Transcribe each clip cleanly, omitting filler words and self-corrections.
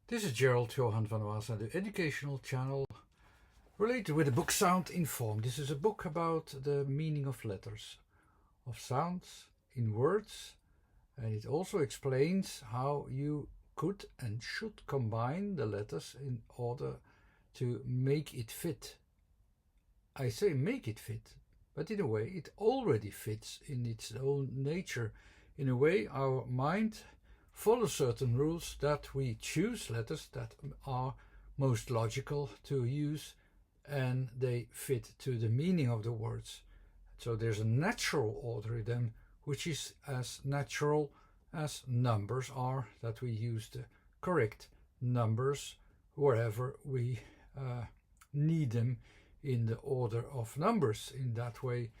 This is Gerald Johan van Waas, the educational channel related with the book Soun-In-Form. This is a book about the meaning of letters, of sounds in words, and it also explains how you could and should combine the letters in order to make it fit. I say make it fit, but in a way it already fits in its own nature. In a way our mind follow certain rules that we choose letters that are most logical to use and they fit to the meaning of the words. So there's a natural order in them which is as natural as numbers are, that we use the correct numbers wherever we need them in the order of numbers. In that way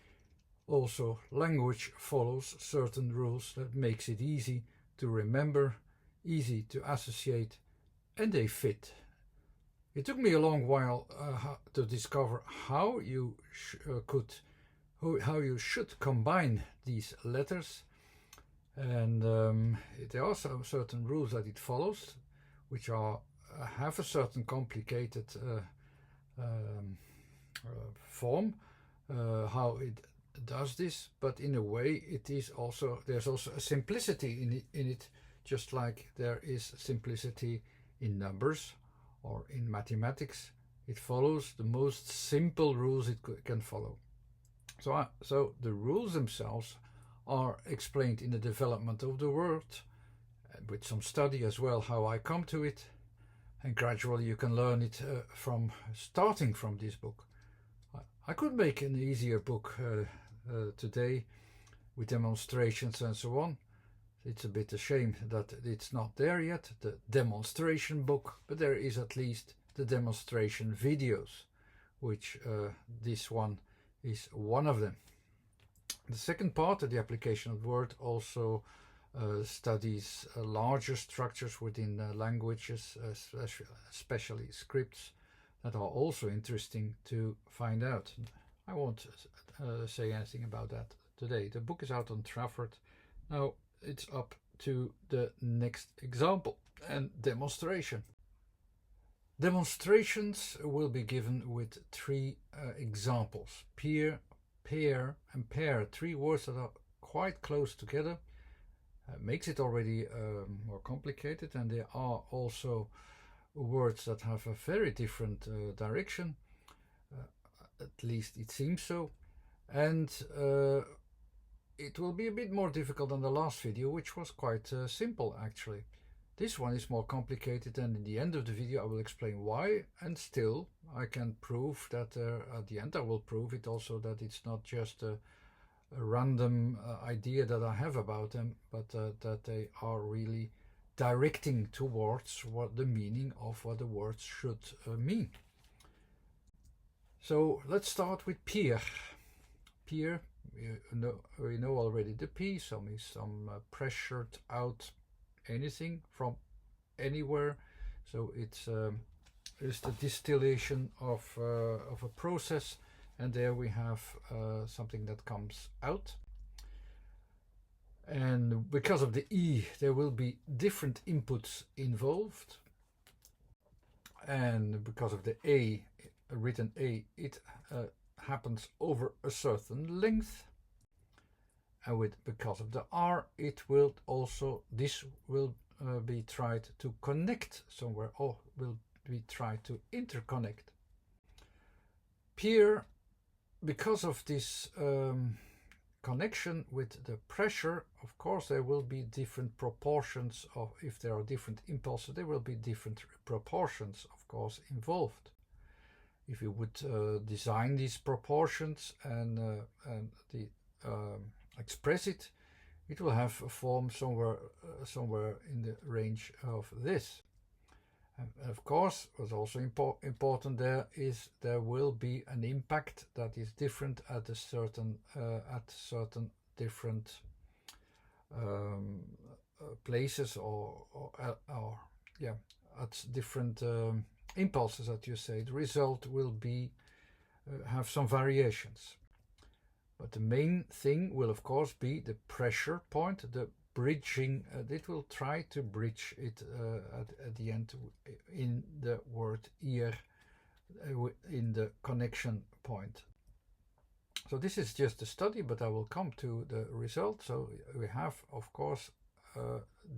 also language follows certain rules that makes it easy to remember, easy to associate, and they fit. It took me a long while to discover how you should combine these letters, and there are some certain rules that it follows, which are have a certain complicated form, how it does this, but in a way it is also, there's also a simplicity in it, just like there is simplicity in numbers or in mathematics. It follows the most simple rules it can follow. So the rules themselves are explained in the development of the word, with some study as well, how I come to it, and gradually you can learn it from starting from this book. I could make an easier book today with demonstrations and so on. It's a bit a shame that it's not there yet, the demonstration book, but there is at least the demonstration videos, which this one is one of them. The second part of the application of the word also studies larger structures within languages, especially scripts, that are also interesting to find out. I won't say anything about that today. The book is out on Trafford. Now it's up to the next example and demonstration. Demonstrations will be given with three examples: PEAR, PAIR and PAIR. Three words that are quite close together. Makes it already more complicated, and there are also words that have a very different direction, at least it seems so, and it will be a bit more difficult than the last video, which was quite simple actually. This one is more complicated, and in the end of the video I will explain why, and still I can prove that at the end I will prove it also that it's not just a random idea that I have about them, but that they are really directing towards what the meaning of what the words should mean. So let's start with PEAR. PEAR, we know already the P, some pressured out anything from anywhere. So it's the distillation of a process, and there we have something that comes out. And because of the E, there will be different inputs involved, and because of the A, written A, it happens over a certain length, and because of the R, it will also, this will be tried to connect somewhere, or will be tried to interconnect. PEAR, because of this connection with the pressure, of course there will be different proportions of, if there are different impulses, there will be different proportions of course involved. If you would design these proportions and express it, it will have a form somewhere in the range of this. And of course, what's also important there is there will be an impact that is different at a certain different places, or at different impulses that you say. The result will be have some variations, but the main thing will of course be the pressure point, the bridging, it will try to bridge it at the end in the word ear, in the connection point. So this is just a study, but I will come to the result. So we have, of course,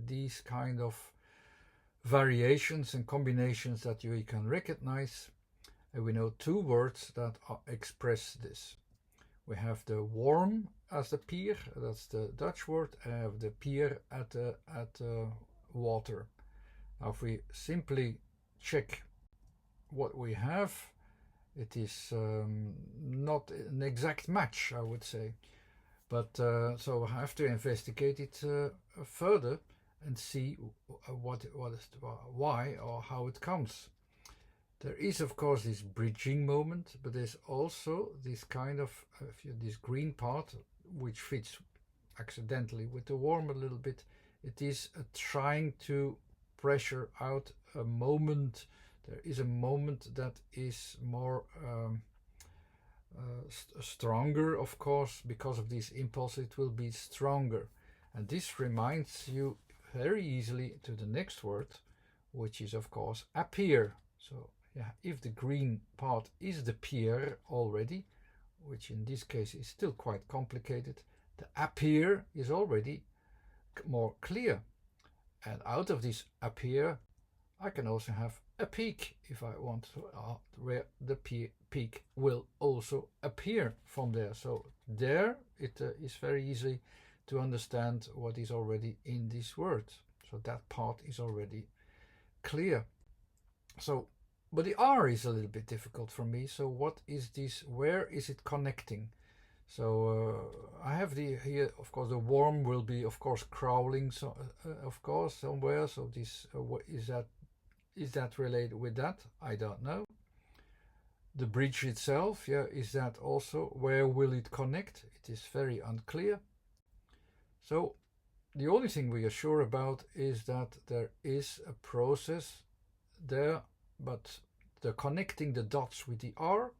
these kind of variations and combinations that you can recognize. And we know two words that express this. We have the warm as the PIER, that's the Dutch word, and I have the PIER at water. Now if we simply check what we have, it is not an exact match, I would say. But so I have to investigate it further and see why or how it comes. There is, of course, this bridging moment, but there's also this kind of this green part which fits accidentally with the warm a little bit. It is trying to pressure out a moment. There is a moment that is more stronger, of course, because of this impulse. It will be stronger, and this reminds you very easily to the next word, which is, of course, appear. So yeah, if the green part is the PEAR already, which in this case is still quite complicated, the appear is already more clear. And out of this appear, I can also have a peak if I want to, where the peak will also appear from there. So there it is very easy to understand what is already in this word. So that part is already clear. So, but the R is a little bit difficult for me. So what is this? Where is it connecting? So I have the here, of course, the worm will be, of course, crawling. So of course, somewhere. So this what is that related with that? I don't know. The bridge itself, yeah, is that also? Where will it connect? It is very unclear. So the only thing we are sure about is that there is a process there, but the connecting the dots with the R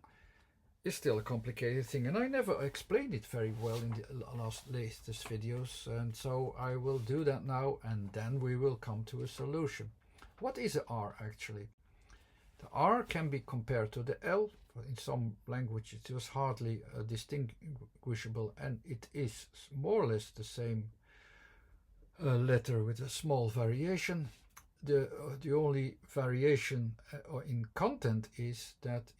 is still a complicated thing, and I never explained it very well in the latest videos, and so I will do that now, and then we will come to a solution. What is a R actually? The R can be compared to the L. In some languages it was hardly distinguishable, and it is more or less the same letter with a small variation. The only variation in content is that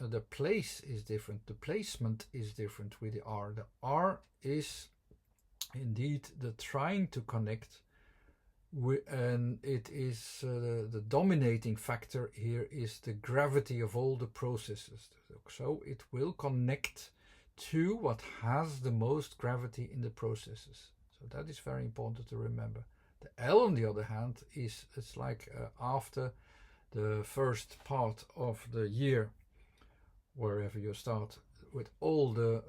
the place is different. The placement is different with the R. The R is indeed the trying to connect, and it is the dominating factor here is the gravity of all the processes. So it will connect to what has the most gravity in the processes. So that is very important to remember. The L, on the other hand, it's like after the first part of the year, wherever you start, with all the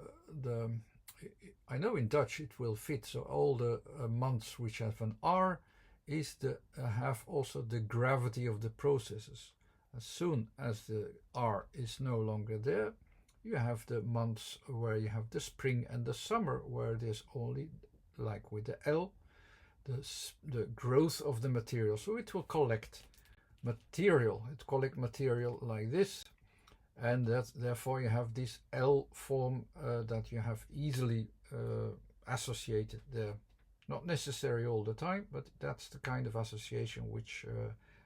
I know in Dutch it will fit. So all the months which have an R is have also the gravity of the processes. As soon as the R is no longer there, you have the months where you have the spring and the summer, where there's only, like with the L, the growth of the material. So it will collect material. It collect material like this, and therefore you have this L form that you have easily associated there. Not necessary all the time, but that's the kind of association which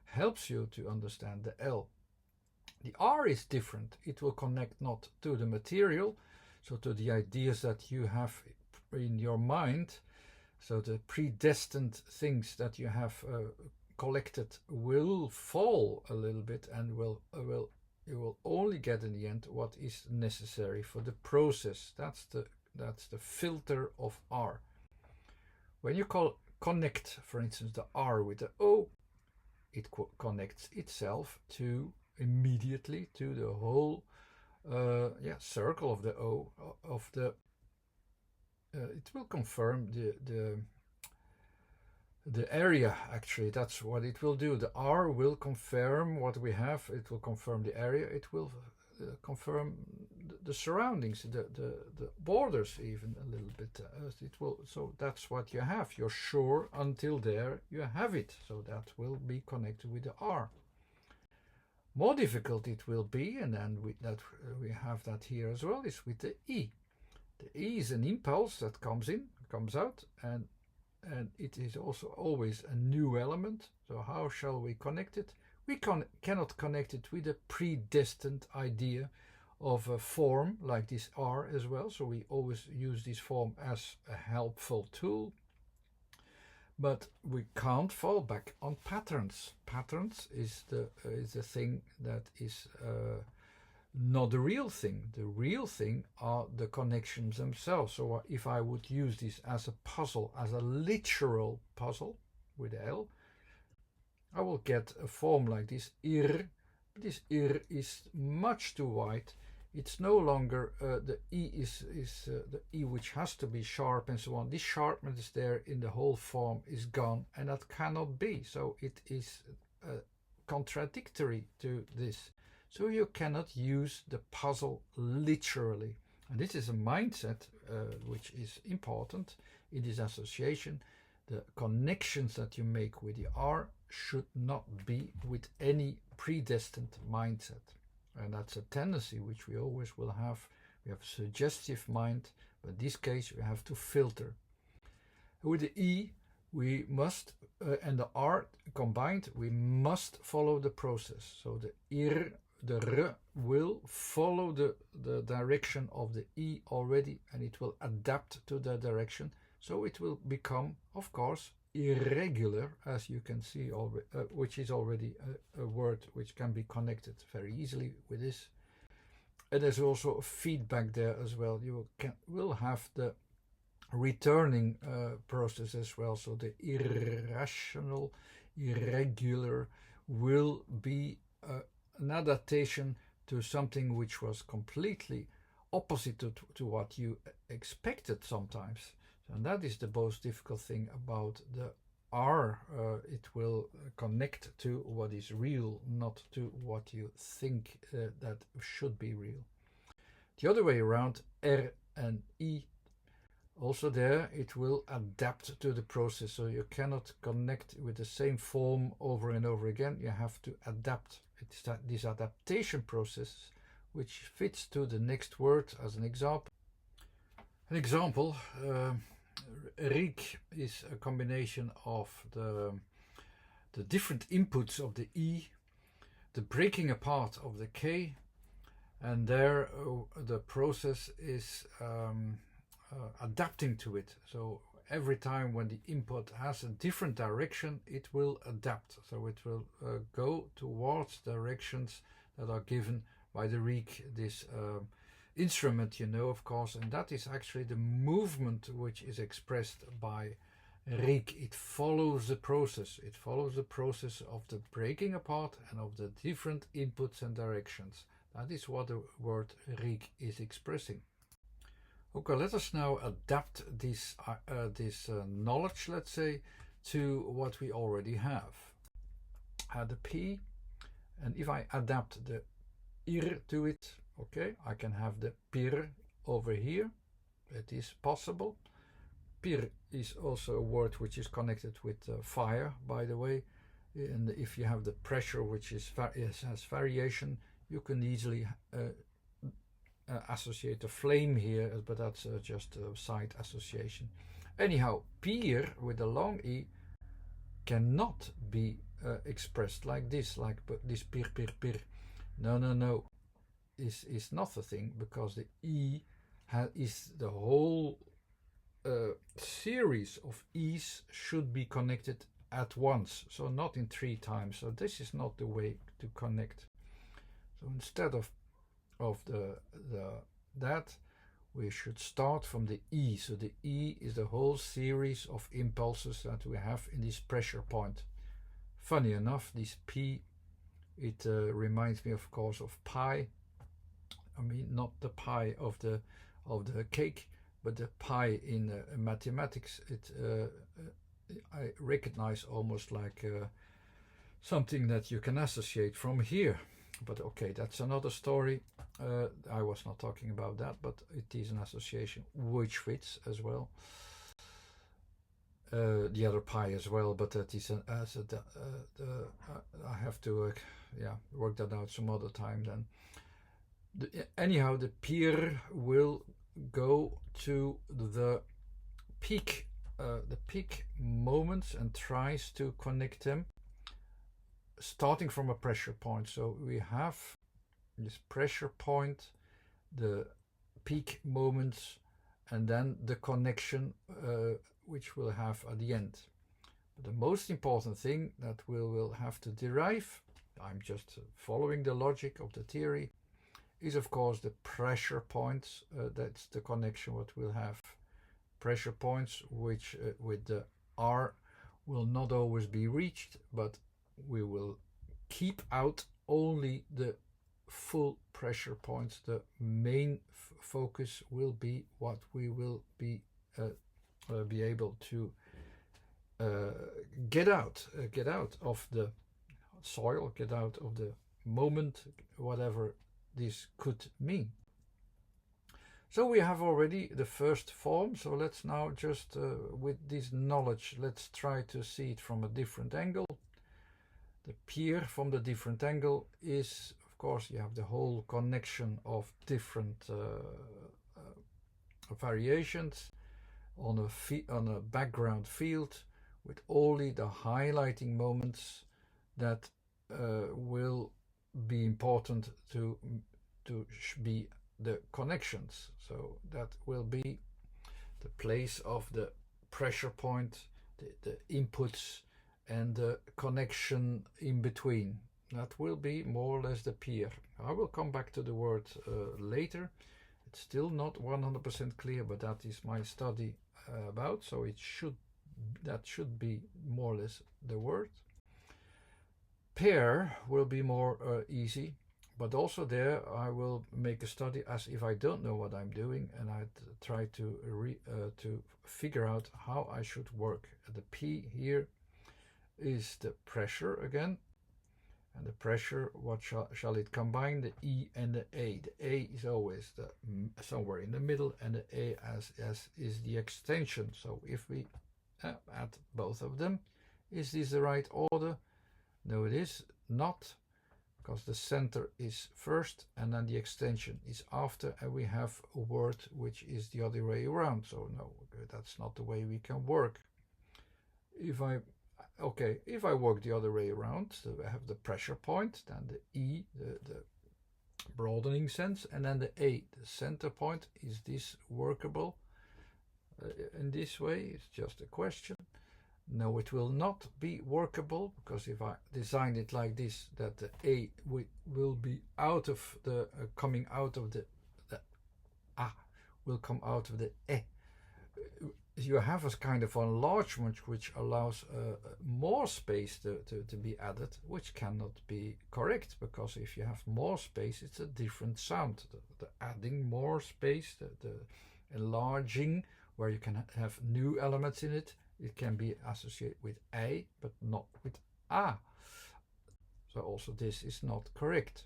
helps you to understand the L. The R is different. It will connect not to the material, so to the ideas that you have in your mind. So the predestined things that you have collected will fall a little bit, and you will only get in the end what is necessary for the process. That's the filter of R. When you connect, for instance, the R with the O, it connects itself immediately to the whole circle of the O of the. It will confirm the area. Actually, that's what it will do. The R will confirm what we have. It will confirm the area. It will confirm the surroundings, the borders even a little bit. It will. So that's what you have. You're sure until there you have it. So that will be connected with the R. More difficult it will be, and then we have that here as well, is with the E. The E is an impulse that comes in, comes out, and it is also always a new element. So how shall we connect it? We cannot connect it with a predestined idea of a form like this R as well. So we always use this form as a helpful tool. But we can't fall back on patterns. Patterns is the thing that is not the real thing. The real thing are the connections themselves. So if I would use this as a puzzle, as a literal puzzle with L, I will get a form like this IR. This IR is much too wide. It's no longer the E is the E which has to be sharp and so on. This sharpness there in the whole form is gone, and that cannot be. So it is contradictory to this. So you cannot use the puzzle literally. And this is a mindset which is important in this association. The connections that you make with the R should not be with any predestined mindset. And that's a tendency which we always will have. We have a suggestive mind, but in this case we have to filter. With the E, we must, and the R combined, we must follow the process. So the IR, the R will follow the direction of the E already, and it will adapt to the direction. So it will become, of course, irregular, as you can see, which is already a word which can be connected very easily with this. And there's also a feedback there as well. You will have the returning process as well. So the irrational, irregular will be an adaptation to something which was completely opposite to what you expected sometimes. And that is the most difficult thing about the R. It will connect to what is real, not to what you think that should be real. The other way around, R and E, also there it will adapt to the process. So you cannot connect with the same form over and over again. You have to adapt. It's this adaptation process which fits to the next word. As an example, Riek is a combination of the different inputs of the E, the breaking apart of the K, and there the process is adapting to it. So every time when the input has a different direction, it will adapt. So it will go towards directions that are given by the Riek, this instrument, you know, of course, and that is actually the movement which is expressed by Riek. It follows the process. It follows the process of the breaking apart and of the different inputs and directions. That is what the word Riek is expressing. Okay, let us now adapt this knowledge, let's say, to what we already have. The P, and if I adapt the IR to it, okay, I can have the PIER over here. It is possible. PIER is also a word which is connected with fire, by the way. And if you have the pressure which has variation, you can easily associate a flame here, but that's just a side association. Anyhow, PIER with a long E cannot be expressed like this, this PIER, PIER, PIER. No. Is not a thing, because the E is the whole series of E's should be connected at once, so not in 3 times. So this is not the way to connect. So instead of that, we should start from the E. So the E is the whole series of impulses that we have in this pressure point. Funny enough, this P, it reminds me, of course, of pi. I mean, not the pie of the cake, but the pi in mathematics. I recognize almost like something that you can associate from here. But okay, that's another story. I was not talking about that, but it is an association which fits as well. The other pi as well, but that is I have to work that out some other time then. Anyhow, the PEAR will go to the peak moments and tries to connect them starting from a pressure point. So we have this pressure point, the peak moments, and then the connection which we'll have at the end. But the most important thing that we will have to derive, I'm just following the logic of the theory, is of course the pressure points. That's the connection what we'll have. Pressure points which with the R will not always be reached, but we will keep out only the full pressure points. The main focus will be what we will be able to get out of the soil, get out of the moment, whatever this could mean. So we have already the first form, so let's now just with this knowledge, let's try to see it from a different angle. The PEAR from the different angle is, of course, you have the whole connection of different variations on a background field with only the highlighting moments that will be important to be the connections. So that will be the place of the pressure point, the inputs, and the connection in between. That will be more or less the PEAR. I will come back to the word later. It's still not 100% clear, but that is my study about, so that should be more or less the word. PAIR will be more easy, but also there I will make a study as if I don't know what I'm doing, and I try to figure out how I should work. The P here is the pressure again, and the pressure, what shall it combine? The E and the A. The A is always somewhere in the middle, and the A as is the extension. So if we add both of them, is this the right order? No, it is not, because the center is first and then the extension is after, and we have a word which is the other way around. So no, that's not the way we can work. If I work the other way around, so I have the pressure point, then the E, the broadening sense, and then the A, the center point. Is this workable in this way? It's just a question. No, it will not be workable, because if I design it like this, that the A will be out of the coming out of the A will come out of the E. You have a kind of enlargement which allows more space to be added, which cannot be correct, because if you have more space, it's a different sound. The adding more space, the enlarging, where you can have new elements in it, it can be associated with A, but not with A. So also this is not correct.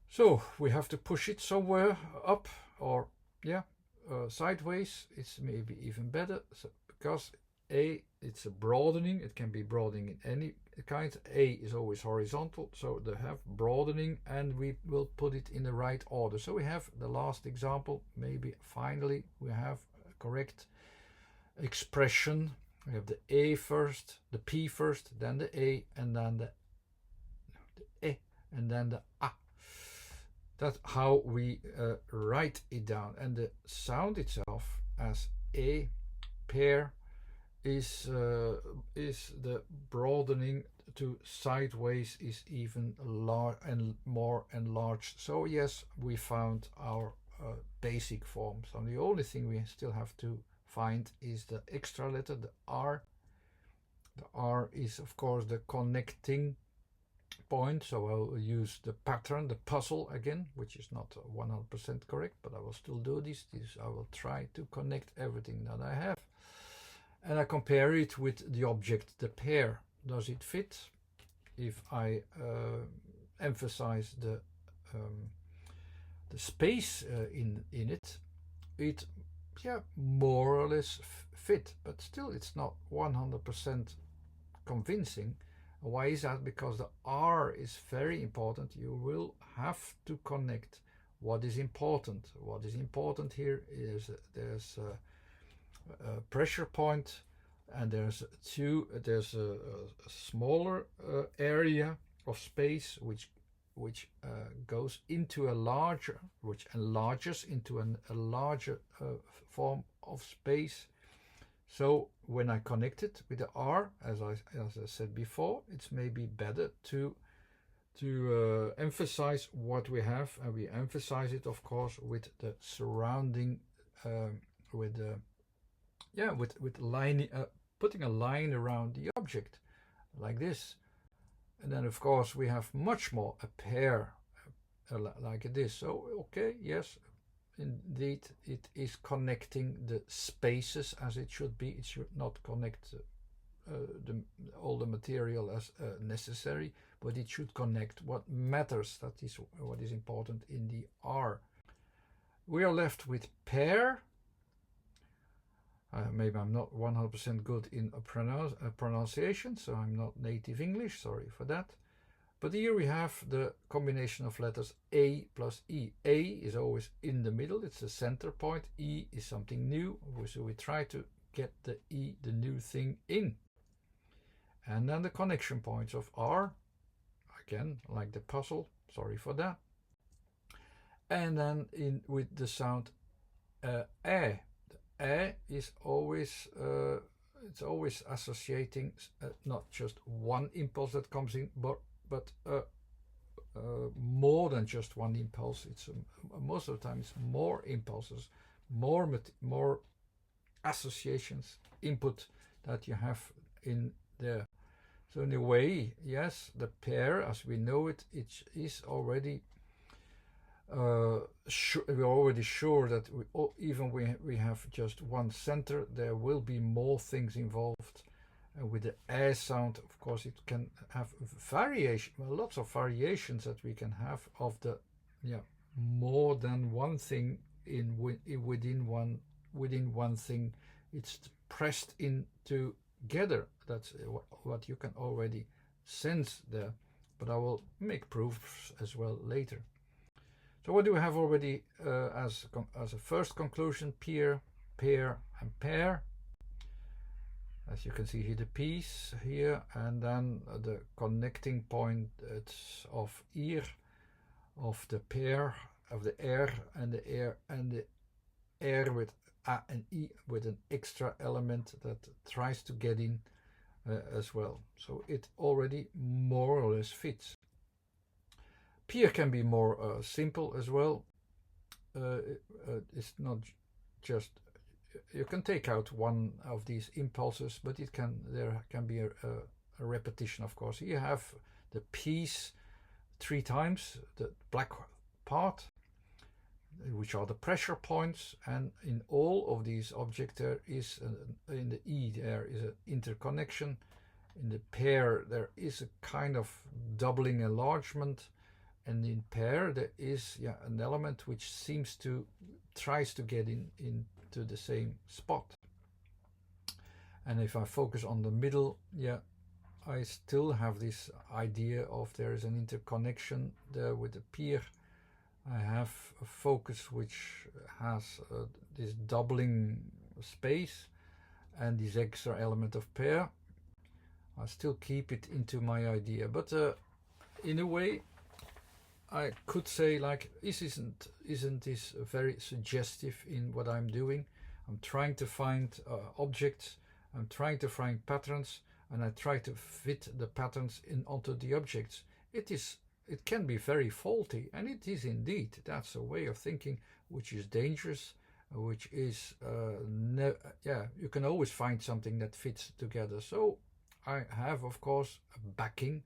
So we have to push it somewhere up, or sideways. It's maybe even better, so because A, it's a broadening. It can be broadening in any kind. A is always horizontal, so they have broadening, and we will put it in the right order. So we have the last example. Maybe finally we have a correct expression. We have the A first, the P first, then the A, and then the E, and then the A. That's how we write it down. And the sound itself as A, pair, is the broadening to sideways is even more enlarged. So yes, we found our basic form. So the only thing we still have to find is the extra letter, the R. The R is of course the connecting point, so I'll use the pattern, the puzzle again, which is not 100% correct, but I will still do this. I will try to connect everything that I have, and I compare it with the object, the pair. Does it fit? If I emphasize the space in it, it yeah, more or less fit, but still it's not 100% convincing. Why is that? Because the R is very important. You will have to connect what is important. What is important here is there's a pressure point, and there's a smaller area of space which goes into a larger, which enlarges into a larger form of space. So when I connect it with the R, as I said before, it's maybe better to emphasize what we have, and we emphasize it, of course, with the surrounding, with line, putting a line around the object, like this. And then, of course, we have much more a pair like this. So, okay, yes, indeed, it is connecting the spaces as it should be. It should not connect all the material as necessary, but it should connect what matters. That is what is important in the R. We are left with pair. Maybe I'm not 100% good in pronunciation, so I'm not native English, sorry for that. But here we have the combination of letters A plus E. A is always in the middle, it's the center point. E is something new, so we try to get the E, the new thing, in. And then the connection points of R, again, like the puzzle, sorry for that. And then in with the sound E. Is always it's always associating not just one impulse that comes in, but more than just one impulse. It's most of the time it's more impulses, more associations, input that you have in there. So in a way, yes, the pair as we know it, it is already we're already sure that even we have just one center, there will be more things involved. With the A sound, of course, it can have variation, lots of variations that we can have of the more than one thing within one thing. It's pressed in together. That's what you can already sense there. But I will make proofs as well later. So what do we have already as a first conclusion? PEAR, PAIR, and PAIR. As you can see here, the P's here, and then the connecting point of EAR, of the pair, of the R and the air, and the R with A and E with an extra element that tries to get in as well. So it already more or less fits. PEAR can be more simple as well. It's not just, you can take out one of these impulses, but there can be a repetition, of course. You have the P's 3 times, the black part, which are the pressure points, and in all of these objects there is, in the E there is an interconnection. In the pair there is a kind of doubling enlargement. And in pair there is an element which tries to get into the same spot. And if I focus on the middle, I still have this idea of there is an interconnection there with the PEAR. I have a focus which has this doubling space and this extra element of pair. I still keep it into my idea, but in a way I could say, like, isn't this very suggestive in what I'm doing? I'm trying to find objects, I'm trying to find patterns, and I try to fit the patterns onto the objects. It can be very faulty, and it is indeed. That's a way of thinking which is dangerous, which is you can always find something that fits together. So I have, of course, a backing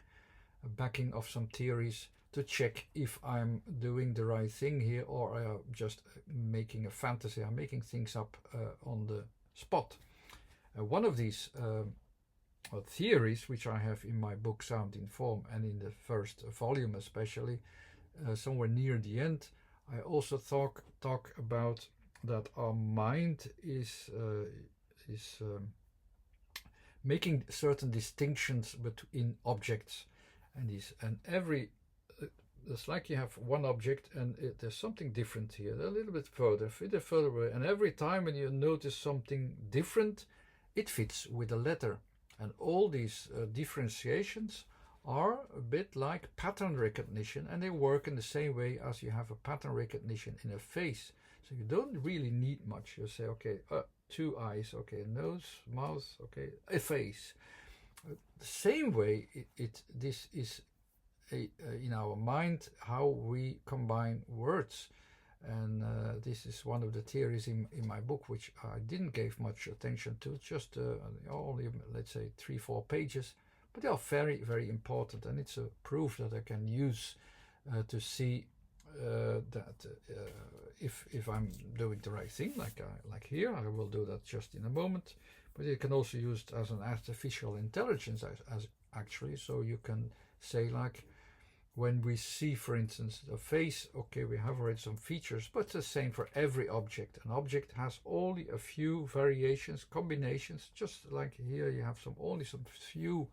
of some theories to check if I'm doing the right thing here, or just making a fantasy. I'm making things up on the spot. One of these theories, which I have in my book Soun-In-Form, and in the first volume especially, somewhere near the end, I also talk about that our mind is making certain distinctions between objects, and every it's like you have one object and there's something different here, a little bit further away, and every time when you notice something different, it fits with a letter. And all these differentiations are a bit like pattern recognition, and they work in the same way as you have a pattern recognition in a face. So you don't really need much. You say, okay, 2 eyes, okay, nose, mouth, okay, a face. The same way, this is in our mind how we combine words. And this is one of the theories in my book, which I didn't give much attention to, just only, let's say, 3-4 pages, but they are very, very important, and it's a proof that I can use to see that if I'm doing the right thing, like here. I will do that just in a moment, but you can also use it as an artificial intelligence as actually, so you can say, like, when we see, for instance, a face, okay, we have already some features, but it's the same for every object. An object has only a few variations, combinations, just like here you have only some few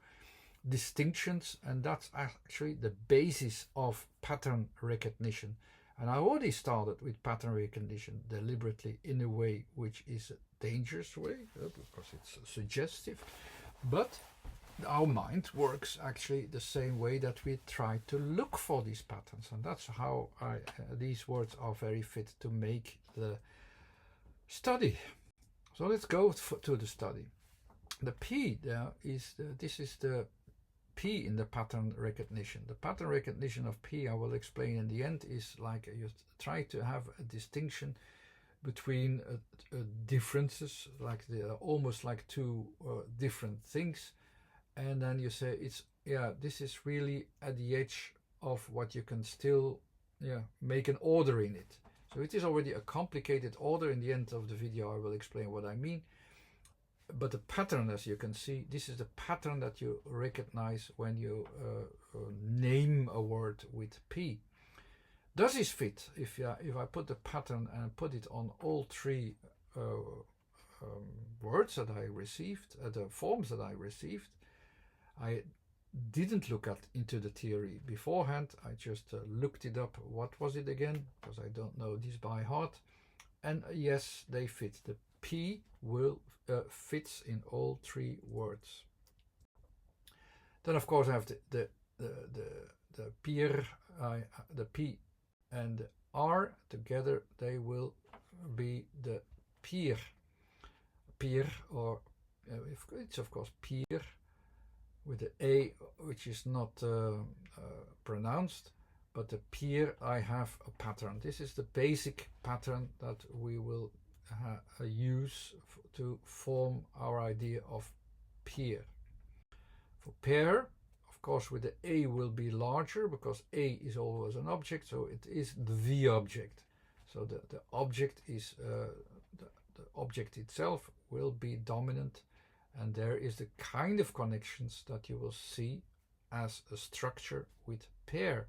distinctions, and that's actually the basis of pattern recognition. And I already started with pattern recognition deliberately in a way which is a dangerous way, because it's suggestive, but our mind works actually the same way that we try to look for these patterns, and that's how these words are very fit to make the study. So let's go to the study. The P there is this is the P in the pattern recognition. The pattern recognition of P, I will explain in the end, is like you try to have a distinction between differences, like almost like two different things. And then you say, this is really at the edge of what you can still make an order in it. So it is already a complicated order. In the end of the video I will explain what I mean. But the pattern, as you can see, this is the pattern that you recognize when you name a word with P. Does this fit? If I put the pattern and put it on all 3 words that I received, the forms that I received, I didn't look into the theory beforehand. I just looked it up. What was it again? Because I don't know this by heart. And yes, they fit. The P will fits in all 3 words. Then of course I have the PEAR, the P and the R together. They will be the PEAR. PEAR, or it's of course PEAR, with the A, which is not pronounced, but the PEAR, I have a pattern. This is the basic pattern that we will use to form our idea of PEAR. For pair, of course, with the A will be larger, because A is always an object, so it is the object. So the object is the object itself will be dominant. And there is the kind of connections that you will see as a structure with pair,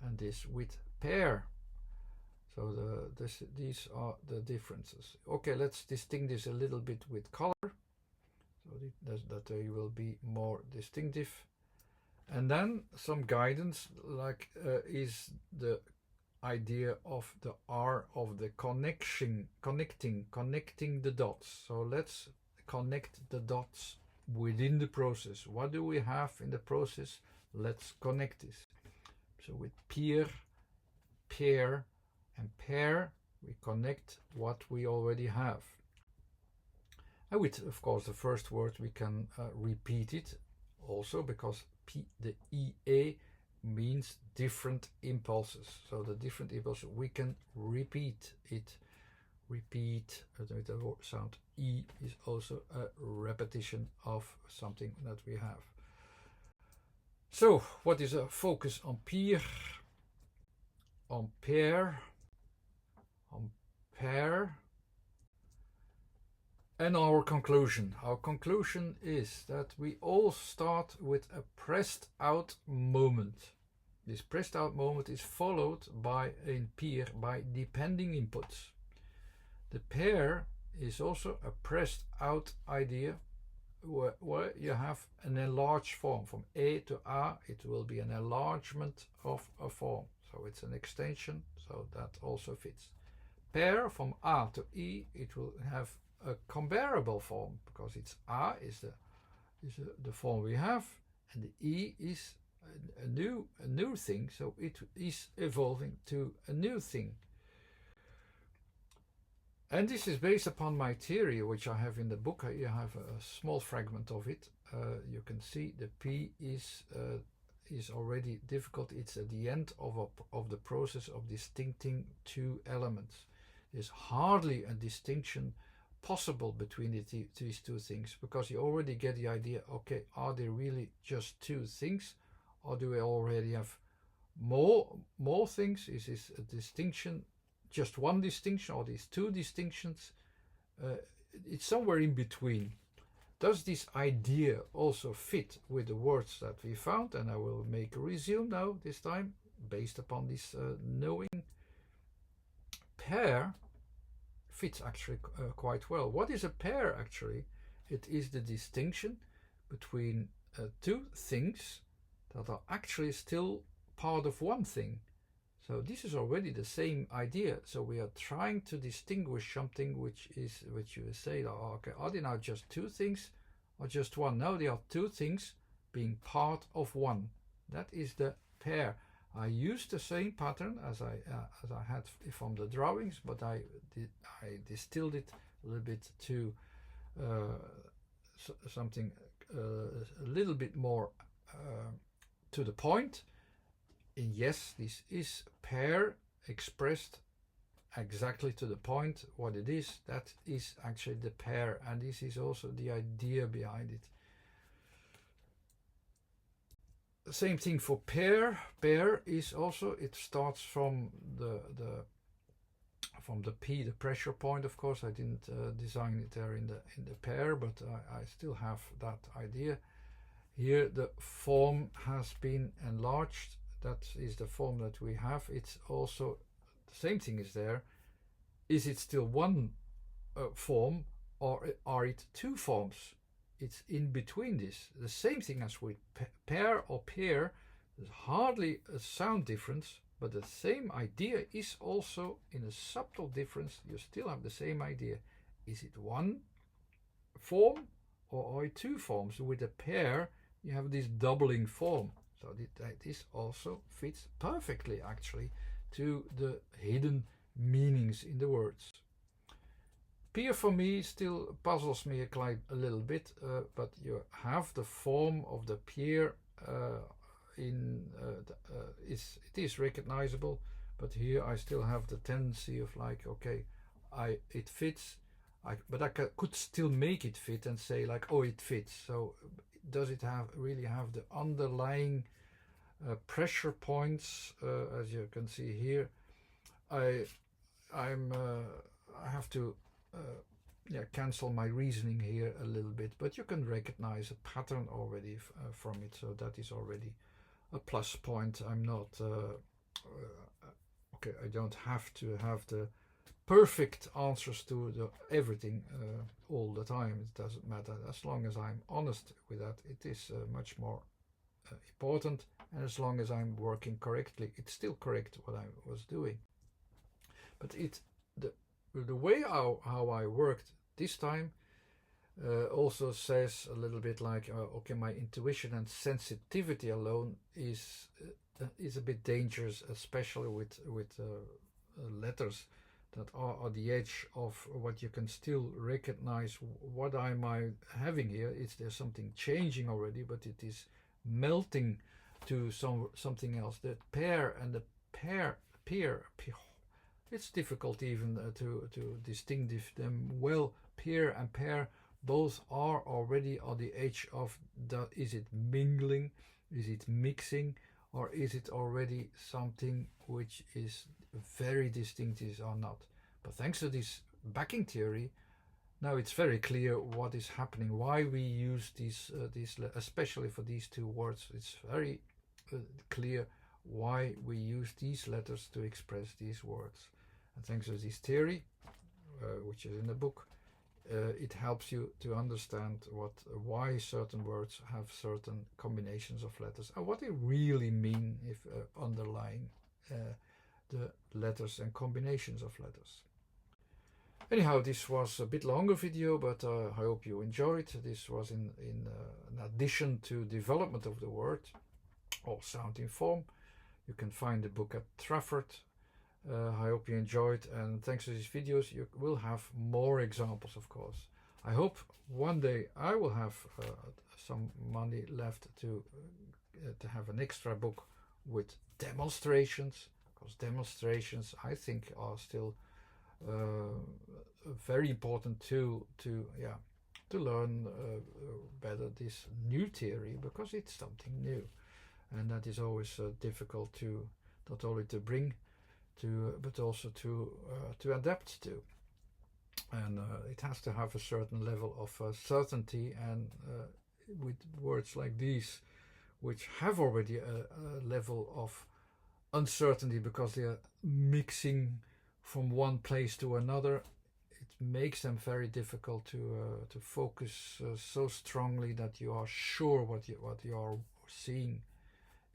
and this with pair. So these are the differences. Okay, let's distinguish a little bit with color, so that they will be more distinctive. And then some guidance, like is the idea of the R of the connecting the dots. So let's connect the dots within the process. What do we have in the process? Let's connect this. So with PEAR, pair, and pair, we connect what we already have. And with, of course, the first word, we can repeat it also, because the EA means different impulses. So the different impulses, we can repeat it. Repeat, the sound E is also a repetition of something that we have. So what is a focus on PEAR, on pair, on pair, And our conclusion. Our conclusion is that we all start with a pressed out moment. This pressed out moment is followed by a PEAR by depending inputs. The PAIR is also a pressed out idea where you have an enlarged form. From A to A, it will be an enlargement of a form. So it's an extension, so that also fits. PAIR from A to E, it will have a comparable form because it's A is the form we have, and the E is a new thing, so it is evolving to a new thing. And this is based upon my theory, which I have in the book. You have a small fragment of it. You can see the P is already difficult. It's at the end of the process of distincting two elements. There's hardly a distinction possible between these two things, because you already get the idea, okay, are they really just two things, or do we already have more things? Is this a distinction, just one distinction, or these two distinctions? It's somewhere in between. Does this idea also fit with the words that we found? And I will make a resume now, this time, based upon this knowing. Pair fits actually quite well. What is a pair actually? It is the distinction between two things that are actually still part of one thing. So this is already the same idea. So we are trying to distinguish something which you say, oh, okay, are they now just two things or just one? No, they are two things being part of one. That is the pair. I used the same pattern as I had from the drawings, but I distilled it a little bit to something a little bit more to the point. And yes, this is pair expressed exactly to the point. What it is, that is actually the pair, and this is also the idea behind it. Same thing for pair. Pair is also, it starts from the P, the pressure point. Of course, I didn't design it there in the pair, but I still have that idea. Here the form has been enlarged. That is the form that we have. It's also the same thing is there. Is it still one form, or are it two forms? It's in between this. The same thing as with pair or pair. There's hardly a sound difference, but the same idea is also in a subtle difference. You still have the same idea. Is it one form, or are it two forms? With a pair, you have this doubling form. So this also fits perfectly, actually, to the hidden meanings in the words. PEAR for me still puzzles me a little bit, but you have the form of the PEAR it is recognizable, but here I still have the tendency of like, okay, it fits, but I could still make it fit and say like, oh, it fits. So does it really have the underlying pressure points, as you can see here? I have to cancel my reasoning here a little bit, but you can recognize a pattern already from it, so that is already a plus point. I'm not okay, I don't have to have the perfect answers to everything all the time. It doesn't matter. As long as I'm honest with that, it is much more important, and as long as I'm working correctly, it's still correct what I was doing. But the way how I worked this time also says a little bit like, okay, my intuition and sensitivity alone is a bit dangerous, especially with letters that are at the edge of what you can still recognize. What am I having here? There's something changing already, but it is melting to something else. The pair and the pair, it's difficult even to distinguish them well. PEAR and pair both are already on the edge of is it mingling, is it mixing, or is it already something which is very distinctive or not? But thanks to this backing theory, Now it's very clear what is happening, why we use these, especially for these two words. It's very clear why we use these letters to express these words. And thanks to this theory, which is in the book, it helps you to understand why certain words have certain combinations of letters and what they really mean if underlying the letters and combinations of letters. Anyhow, this was a bit longer video, but I hope you enjoyed. This was in addition to development of the word, or Soun-In-Form. You can find the book at Trafford. I hope you enjoyed, and thanks to these videos you will have more examples, of course. I hope one day I will have some money left to have an extra book with demonstrations, because demonstrations I think are still a very important tool to learn better this new theory, because it's something new, and that is always difficult to not only to bring to, but also to adapt to, and it has to have a certain level of certainty, and with words like these, which have already a level of uncertainty because they are mixing from one place to another, it makes them very difficult to focus so strongly that you are sure what you are seeing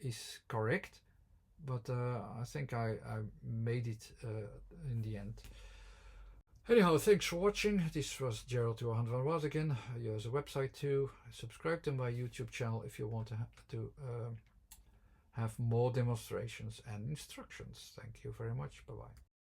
is correct. But I think I made it in the end. Anyhow, thanks for watching. This was Gerald 201 again. Here's a website too. Subscribe to my YouTube channel if you want to have more demonstrations and instructions. Thank you very much. Bye bye.